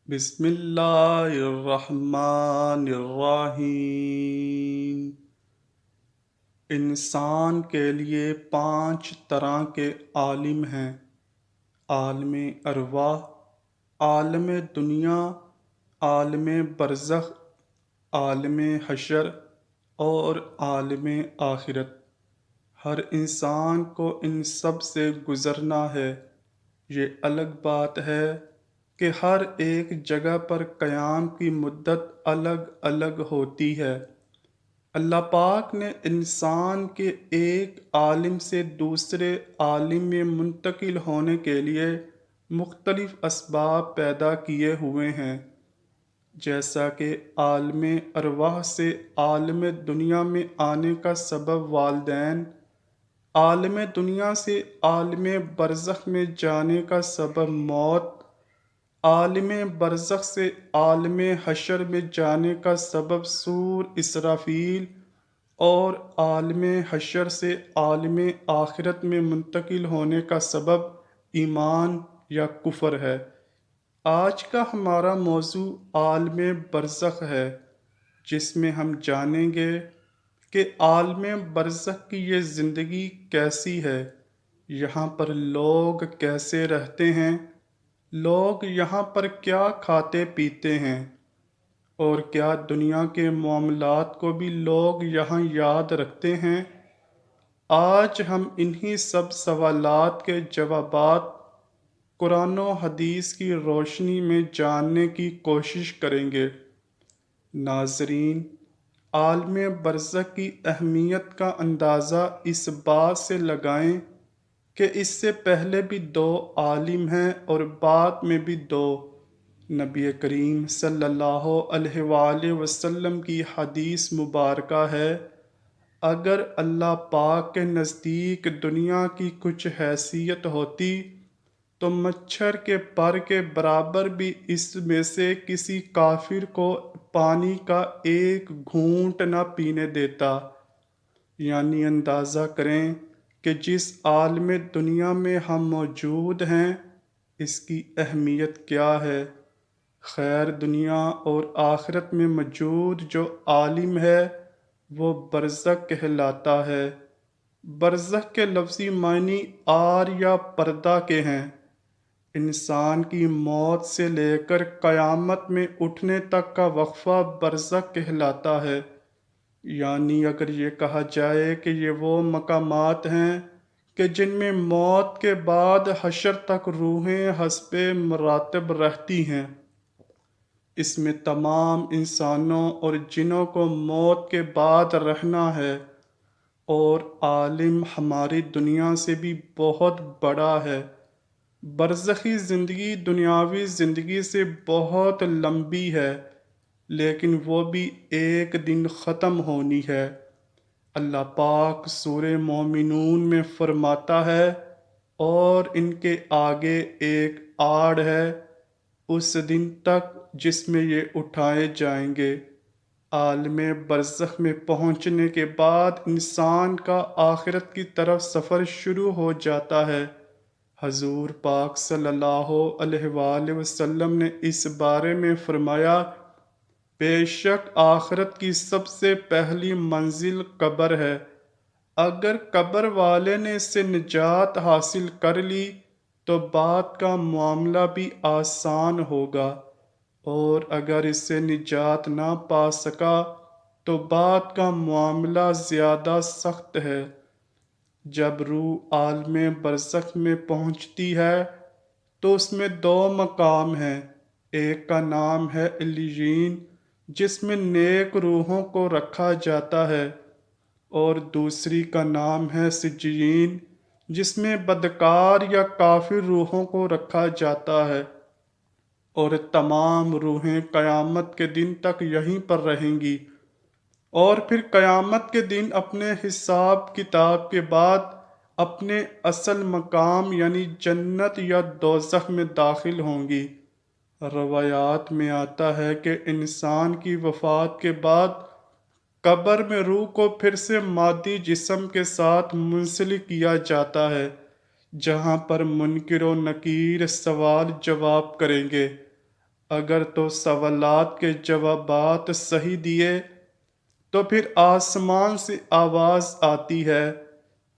بسم اللہ الرحمن الرحیم۔ انسان کے لیے 5 طرح کے عالم ہیں: عالم ارواح، عالم دنیا، عالم برزخ، عالم حشر اور عالم آخرت۔ ہر انسان کو ان سب سے گزرنا ہے۔ یہ الگ بات ہے کہ ہر ایک جگہ پر قیام کی مدت الگ الگ ہوتی ہے۔ اللہ پاک نے انسان کے ایک عالم سے دوسرے عالم میں منتقل ہونے کے لیے مختلف اسباب پیدا کیے ہوئے ہیں، جیسا کہ عالم ارواح سے عالم دنیا میں آنے کا سبب والدین، عالم دنیا سے عالم برزخ میں جانے کا سبب موت، عالم برزخ سے عالم حشر میں جانے کا سبب صور اسرافیل، اور عالم حشر سے عالم آخرت میں منتقل ہونے کا سبب ایمان یا کفر ہے۔ آج کا ہمارا موضوع عالم برزخ ہے، جس میں ہم جانیں گے کہ عالم برزخ کی یہ زندگی کیسی ہے، یہاں پر لوگ کیسے رہتے ہیں، لوگ یہاں پر کیا کھاتے پیتے ہیں، اور کیا دنیا کے معاملات کو بھی لوگ یہاں یاد رکھتے ہیں۔ آج ہم انہی سب سوالات کے جوابات قرآن و حدیث کی روشنی میں جاننے کی کوشش کریں گے۔ ناظرین، عالم برزخ کی اہمیت کا اندازہ اس بات سے لگائیں کہ اس سے پہلے بھی 2 عالم ہیں اور بعد میں بھی 2۔ نبی کریم صلی اللہ علیہ وآلہ وسلم کی حدیث مبارکہ ہے، اگر اللہ پاک کے نزدیک دنیا کی کچھ حیثیت ہوتی تو مچھر کے پر کے برابر بھی اس میں سے کسی کافر کو پانی کا ایک گھونٹ نہ پینے دیتا۔ یعنی اندازہ کریں کہ جس عالم دنیا میں ہم موجود ہیں، اس کی اہمیت کیا ہے۔ خیر دنیا اور آخرت میں موجود جو عالم ہے وہ برزخ کہلاتا ہے۔ برزخ کے لفظی معنی عار یا پردہ کے ہیں۔ انسان کی موت سے لے کر قیامت میں اٹھنے تک کا وقفہ برزخ کہلاتا ہے۔ یعنی اگر یہ کہا جائے کہ یہ وہ مقامات ہیں کہ جن میں موت کے بعد حشر تک روحیں حسب مراتب رہتی ہیں، اس میں تمام انسانوں اور جنوں کو موت کے بعد رہنا ہے، اور عالم ہماری دنیا سے بھی بہت بڑا ہے۔ برزخی زندگی دنیاوی زندگی سے بہت لمبی ہے، لیکن وہ بھی ایک دن ختم ہونی ہے۔ اللہ پاک سورہ مومنون میں فرماتا ہے، اور ان کے آگے ایک آڑ ہے اس دن تک جس میں یہ اٹھائے جائیں گے۔ عالم برزخ میں پہنچنے کے بعد انسان کا آخرت کی طرف سفر شروع ہو جاتا ہے۔ حضور پاک صلی اللہ علیہ وآلہ وسلم نے اس بارے میں فرمایا، بے شک آخرت کی سب سے پہلی منزل قبر ہے۔ اگر قبر والے نے اس سے نجات حاصل کر لی تو بعد کا معاملہ بھی آسان ہوگا، اور اگر اس سے نجات نہ پا سکا تو بعد کا معاملہ زیادہ سخت ہے۔ جب روح عالم برزخ میں پہنچتی ہے تو اس میں 2 مقام ہیں۔ ایک کا نام ہے علیین، جس میں نیک روحوں کو رکھا جاتا ہے، اور دوسری کا نام ہے سجین، جس میں بدکار یا کافر روحوں کو رکھا جاتا ہے، اور تمام روحیں قیامت کے دن تک یہیں پر رہیں گی، اور پھر قیامت کے دن اپنے حساب کتاب کے بعد اپنے اصل مقام یعنی جنت یا دوزخ میں داخل ہوں گی۔ روایات میں آتا ہے کہ انسان کی وفات کے بعد قبر میں روح کو پھر سے مادی جسم کے ساتھ منسلک کیا جاتا ہے، جہاں پر منکر و نکیر سوال جواب کریں گے۔ اگر تو سوالات کے جوابات صحیح دیے تو پھر آسمان سے آواز آتی ہے،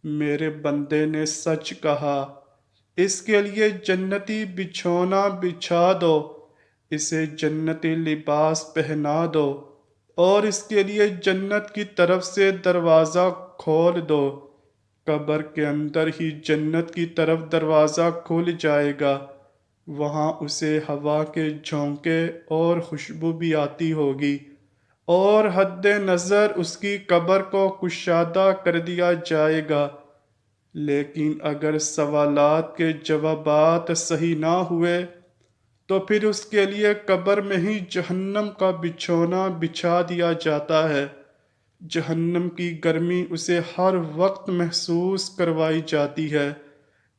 میرے بندے نے سچ کہا، اس کے لیے جنتی بچھونا بچھا دو، اسے جنتی لباس پہنا دو، اور اس کے لیے جنت کی طرف سے دروازہ کھول دو۔ قبر کے اندر ہی جنت کی طرف دروازہ کھل جائے گا، وہاں اسے ہوا کے جھونکے اور خوشبو بھی آتی ہوگی، اور حد نظر اس کی قبر کو کشادہ کر دیا جائے گا۔ لیکن اگر سوالات کے جوابات صحیح نہ ہوئے تو پھر اس کے لیے قبر میں ہی جہنم کا بچھونا بچھا دیا جاتا ہے۔ جہنم کی گرمی اسے ہر وقت محسوس کروائی جاتی ہے،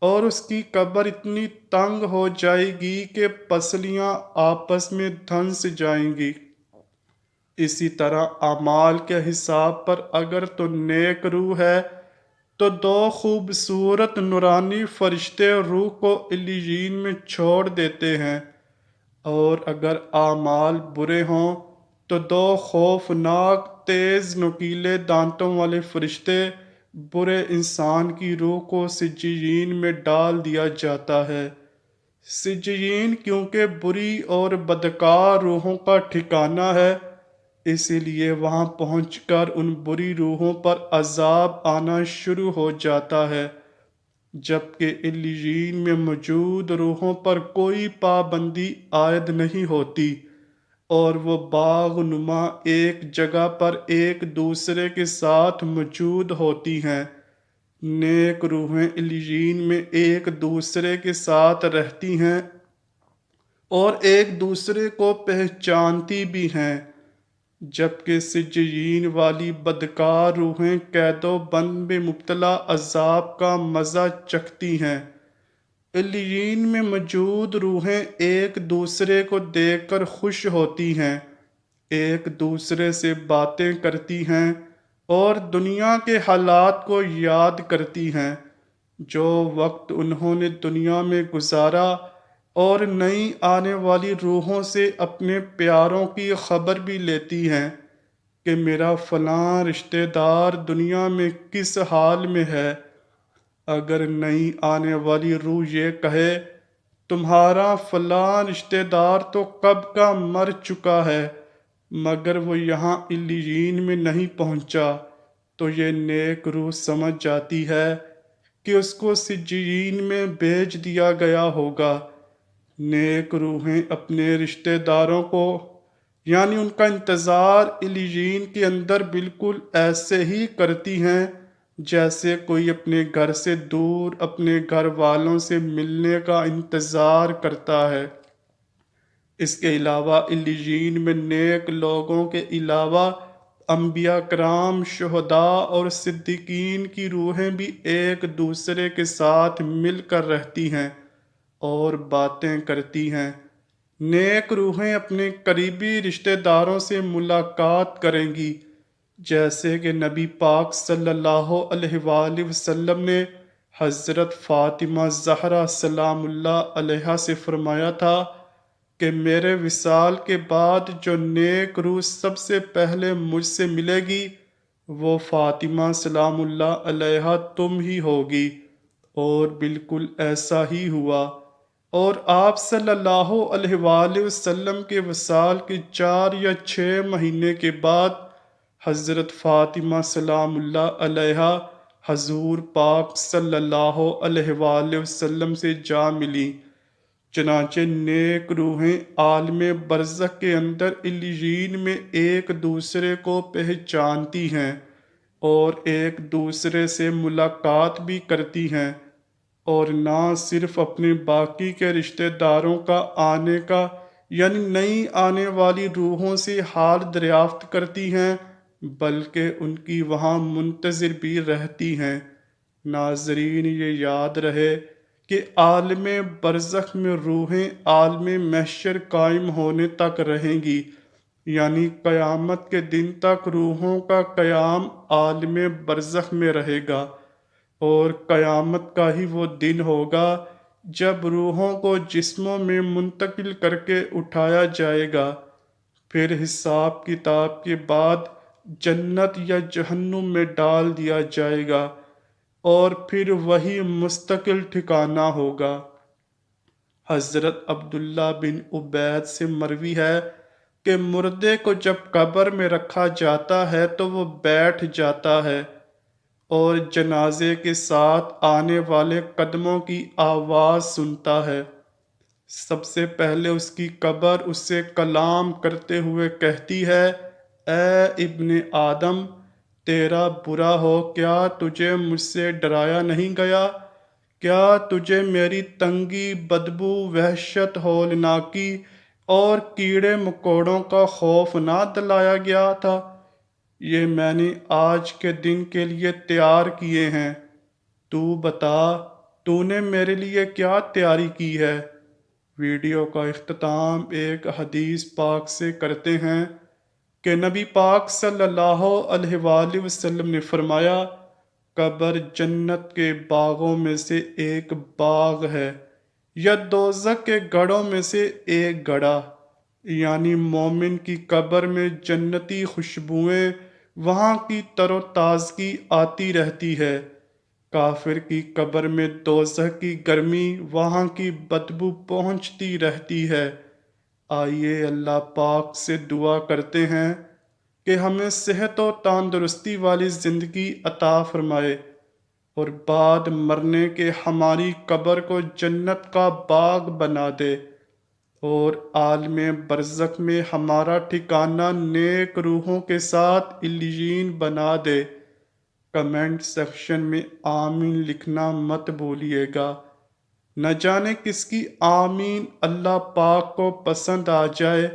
اور اس کی قبر اتنی تنگ ہو جائے گی کہ پسلیاں آپس میں دھنس جائیں گی۔ اسی طرح اعمال کے حساب پر اگر تو نیک روح ہے تو دو خوبصورت نورانی فرشتے روح کو علیین میں چھوڑ دیتے ہیں، اور اگر اعمال برے ہوں تو دو خوفناک تیز نوکیلے دانتوں والے فرشتے برے انسان کی روح کو سجیین میں ڈال دیا جاتا ہے۔ سجیین کیونکہ بری اور بدکار روحوں کا ٹھکانہ ہے، اسی لیے وہاں پہنچ کر ان بری روحوں پر عذاب آنا شروع ہو جاتا ہے، جبکہ علیین میں موجود روحوں پر کوئی پابندی عائد نہیں ہوتی، اور وہ باغ نما ایک جگہ پر ایک دوسرے کے ساتھ موجود ہوتی ہیں۔ نیک روحیں علیین میں ایک دوسرے کے ساتھ رہتی ہیں اور ایک دوسرے کو پہچانتی بھی ہیں، جبکہ سجیین والی بدکار روحیں قید و بند میں مبتلا عذاب کا مزہ چکھتی ہیں۔ علیین میں موجود روحیں ایک دوسرے کو دیکھ کر خوش ہوتی ہیں، ایک دوسرے سے باتیں کرتی ہیں اور دنیا کے حالات کو یاد کرتی ہیں، جو وقت انہوں نے دنیا میں گزارا، اور نئی آنے والی روحوں سے اپنے پیاروں کی خبر بھی لیتی ہیں کہ میرا فلاں رشتہ دار دنیا میں کس حال میں ہے۔ اگر نئی آنے والی روح یہ کہے تمہارا فلاں رشتہ دار تو کب کا مر چکا ہے مگر وہ یہاں علیین میں نہیں پہنچا، تو یہ نیک روح سمجھ جاتی ہے کہ اس کو سجیین میں بھیج دیا گیا ہوگا۔ نیک روحیں اپنے رشتہ داروں کو یعنی ان کا انتظار علیین کے اندر بالکل ایسے ہی کرتی ہیں جیسے کوئی اپنے گھر سے دور اپنے گھر والوں سے ملنے کا انتظار کرتا ہے۔ اس کے علاوہ علیین میں نیک لوگوں کے علاوہ انبیاء کرام، شہداء اور صدیقین کی روحیں بھی ایک دوسرے کے ساتھ مل کر رہتی ہیں اور باتیں کرتی ہیں۔ نیک روحیں اپنے قریبی رشتہ داروں سے ملاقات کریں گی، جیسے کہ نبی پاک صلی اللہ علیہ وآلہ وسلم نے حضرت فاطمہ زہرا سلام اللہ علیہا سے فرمایا تھا کہ میرے وصال کے بعد جو نیک روح سب سے پہلے مجھ سے ملے گی وہ فاطمہ سلام اللہ علیہا تم ہی ہوگی، اور بالکل ایسا ہی ہوا، اور آپ صلی اللہ علیہ وآلہ وسلم کے وصال کے 4 یا 6 مہینے کے بعد حضرت فاطمہ سلام اللہ علیہا حضور پاک صلی اللہ علیہ وآلہ وسلم سے جا ملی۔ چنانچہ نیک روحیں عالم برزخ کے اندر علیین میں ایک دوسرے کو پہچانتی ہیں اور ایک دوسرے سے ملاقات بھی کرتی ہیں، اور نہ صرف اپنے باقی کے رشتہ داروں کا آنے کا یعنی نئی آنے والی روحوں سے حال دریافت کرتی ہیں بلکہ ان کی وہاں منتظر بھی رہتی ہیں۔ ناظرین، یہ یاد رہے کہ عالم برزخ میں روحیں عالم محشر قائم ہونے تک رہیں گی، یعنی قیامت کے دن تک روحوں کا قیام عالم برزخ میں رہے گا، اور قیامت کا ہی وہ دن ہوگا جب روحوں کو جسموں میں منتقل کر کے اٹھایا جائے گا، پھر حساب کتاب کے بعد جنت یا جہنم میں ڈال دیا جائے گا، اور پھر وہی مستقل ٹھکانہ ہوگا۔ حضرت عبداللہ بن عبید سے مروی ہے کہ مردے کو جب قبر میں رکھا جاتا ہے تو وہ بیٹھ جاتا ہے اور جنازے کے ساتھ آنے والے قدموں کی آواز سنتا ہے۔ سب سے پہلے اس کی قبر اس سے کلام کرتے ہوئے کہتی ہے، اے ابن آدم، تیرا برا ہو، کیا تجھے مجھ سے ڈرایا نہیں گیا؟ کیا تجھے میری تنگی، بدبو، وحشت، ہولناکی اور کیڑے مکوڑوں کا خوف نہ دلایا گیا تھا؟ یہ میں نے آج کے دن کے لیے تیار کیے ہیں۔ تو بتا، تو نے میرے لیے کیا تیاری کی ہے؟ ویڈیو کا اختتام ایک حدیث پاک سے کرتے ہیں کہ نبی پاک صلی اللہ علیہ وآلہ وسلم نے فرمایا، قبر جنت کے باغوں میں سے ایک باغ ہے یا دوزخ کے گڑھوں میں سے ایک گڑھا۔ یعنی مومن کی قبر میں جنتی خوشبوئیں، وہاں کی تر و تازگی آتی رہتی ہے۔ کافر کی قبر میں دوزخ کی گرمی، وہاں کی بدبو پہنچتی رہتی ہے۔ آئیے اللہ پاک سے دعا کرتے ہیں کہ ہمیں صحت و تندرستی والی زندگی عطا فرمائے، اور بعد مرنے کے ہماری قبر کو جنت کا باغ بنا دے، اور عالم برزخ میں ہمارا ٹھکانہ نیک روحوں کے ساتھ علیین بنا دے۔ کمنٹ سیکشن میں آمین لکھنا مت بھولیے گا، نہ جانے کس کی آمین اللہ پاک کو پسند آ جائے،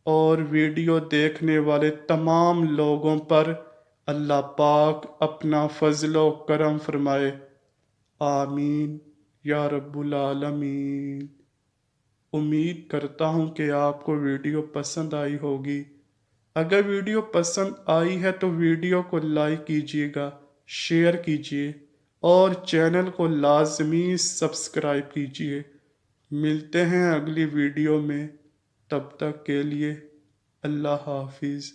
اور ویڈیو دیکھنے والے تمام لوگوں پر اللہ پاک اپنا فضل و کرم فرمائے۔ آمین یا رب العالمین۔ امید کرتا ہوں کہ آپ کو ویڈیو پسند آئی ہوگی۔ اگر ویڈیو پسند آئی ہے تو ویڈیو کو لائک کیجیے گا، شیئر کیجیے، اور چینل کو لازمی سبسکرائب کیجیے۔ ملتے ہیں اگلی ویڈیو میں، تب تک کے لیے اللہ حافظ۔